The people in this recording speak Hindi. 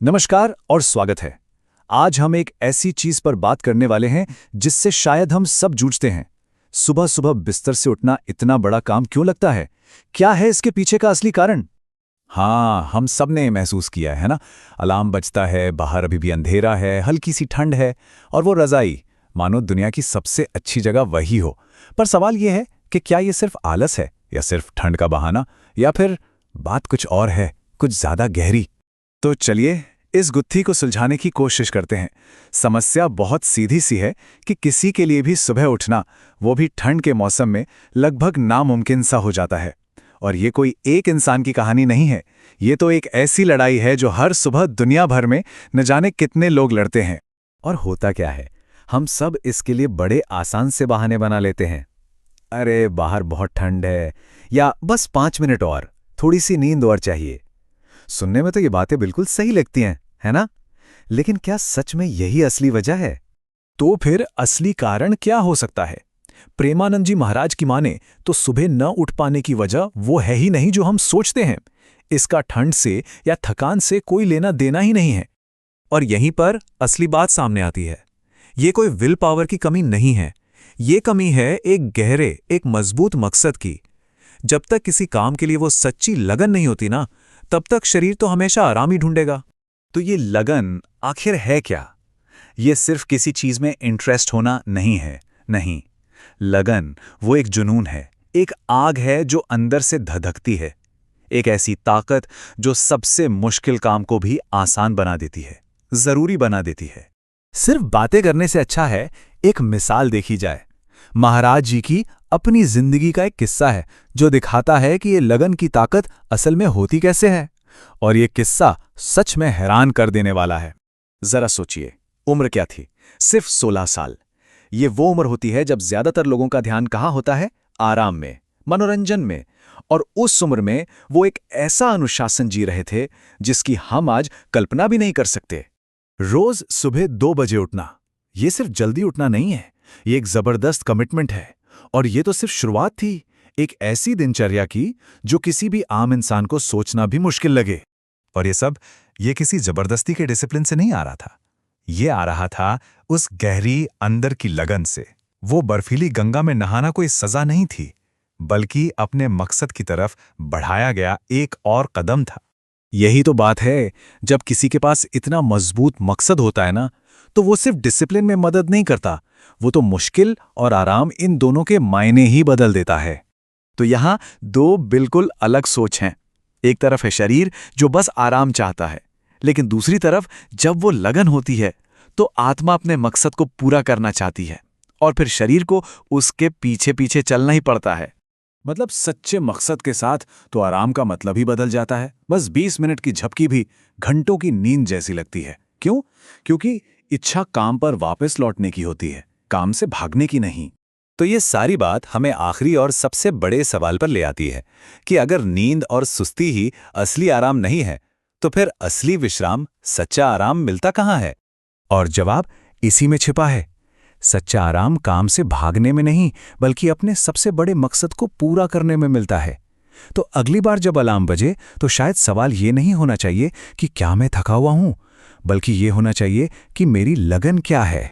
नमस्कार और स्वागत है। आज हम एक ऐसी चीज पर बात करने वाले हैं जिससे शायद हम सब जूझते हैं। सुबह सुबह बिस्तर से उठना इतना बड़ा काम क्यों लगता है? क्या है इसके पीछे का असली कारण? हाँ, हम सब ने महसूस किया है ना। अलार्म बजता है, बाहर अभी भी अंधेरा है, हल्की सी ठंड है, और वो रज़ाई, मानो दुनिया की सबसे अच्छी जगह वही हो। पर सवाल ये है कि क्या ये सिर्फ आलस है, या सिर्फ ठंड का बहाना, या फिर बात कुछ और है, कुछ ज्यादा गहरी। तो चलिए इस गुत्थी को सुलझाने की कोशिश करते हैं। समस्या बहुत सीधी सी है कि किसी के लिए भी सुबह उठना, वो भी ठंड के मौसम में, लगभग नामुमकिन सा हो जाता है। और ये कोई एक इंसान की कहानी नहीं है, ये तो एक ऐसी लड़ाई है जो हर सुबह दुनिया भर में न जाने कितने लोग लड़ते हैं। और होता क्या है, हम सब इसके लिए बड़े आसान से बहाने बना लेते हैं। अरे बाहर बहुत ठंड है, या बस 5 मिनट और, थोड़ी सी नींद और चाहिए। सुनने में तो ये बातें बिल्कुल सही लगती हैं, है ना? लेकिन क्या सच में यही असली वजह है? तो फिर असली कारण क्या हो सकता है? प्रेमानंद जी महाराज की माने तो सुबह न उठ पाने की वजह वो है ही नहीं जो हम सोचते हैं। इसका ठंड से या थकान से कोई लेना देना ही नहीं है। और यहीं पर असली बात सामने आती है। ये कोई विल पावर की कमी नहीं है, ये कमी है एक गहरे, एक मजबूत मकसद की। जब तक किसी काम के लिए वो सच्ची लगन नहीं होती ना, तब तक शरीर तो हमेशा आराम ही ढूंढेगा। तो ये लगन आखिर है क्या? ये सिर्फ किसी चीज में इंटरेस्ट होना नहीं है, नहीं। लगन वो एक जुनून है, एक आग है जो अंदर से धधकती है, एक ऐसी ताकत जो सबसे मुश्किल काम को भी आसान बना देती है, जरूरी बना देती है। सिर्फ बातें करने से अच्छा है एक मिसाल देखी जाए। महाराज जी की अपनी जिंदगी का एक किस्सा है जो दिखाता है कि ये लगन की ताकत असल में होती कैसे है। और ये किस्सा सच में हैरान कर देने वाला है। जरा सोचिए, उम्र क्या थी? सिर्फ 16 साल। ये वो उम्र होती है जब ज्यादातर लोगों का ध्यान कहाँ होता है? आराम में, मनोरंजन में। और उस उम्र में वो एक ऐसा अनुशासन जी रहे थे जिसकी हम आज कल्पना भी नहीं कर सकते। रोज सुबह 2 बजे उठना, ये सिर्फ जल्दी उठना नहीं है, ये एक जबरदस्त कमिटमेंट है। और ये तो सिर्फ शुरुआत थी, एक ऐसी दिनचर्या की जो किसी भी आम इंसान को सोचना भी मुश्किल लगे। और ये किसी जबरदस्ती के डिसिप्लिन से नहीं आ रहा था, ये आ रहा था उस गहरी अंदर की लगन से। वो बर्फीली गंगा में नहाना कोई सजा नहीं थी, बल्कि अपने मकसद की तरफ बढ़ाया गया एक और कदम था। यही तो बात है, जब किसी के पास इतना मजबूत मकसद होता है ना, तो वो सिर्फ डिसिप्लिन में मदद नहीं करता, वो तो मुश्किल और आराम इन दोनों के मायने ही बदल देता है। तो यहाँ 2 बिल्कुल अलग सोच हैं। एक तरफ है शरीर जो बस आराम चाहता है, लेकिन दूसरी तरफ जब वो लगन होती है तो आत्मा अपने मकसद को पूरा करना चाहती है, और फिर शरीर को उसके पीछे पीछे चलना ही पड़ता है। मतलब सच्चे मकसद के साथ तो आराम का मतलब ही बदल जाता है। बस 20 मिनट की झपकी भी घंटों की नींद जैसी लगती है। क्यों? क्योंकि इच्छा काम पर वापस लौटने की होती है, काम से भागने की नहीं। तो ये सारी बात हमें आखिरी और सबसे बड़े सवाल पर ले आती है कि अगर नींद और सुस्ती ही असली आराम नहीं है, तो फिर असली विश्राम, सच्चा आराम मिलता कहाँ है? और जवाब इसी में छिपा है। सच्चा आराम काम से भागने में नहीं, बल्कि अपने सबसे बड़े मकसद को पूरा करने में मिलता है। तो अगली बार जब अलार्म बजे तो शायद सवाल ये नहीं होना चाहिए कि क्या मैं थका हुआ हूं, बल्कि ये होना चाहिए कि मेरी लगन क्या है।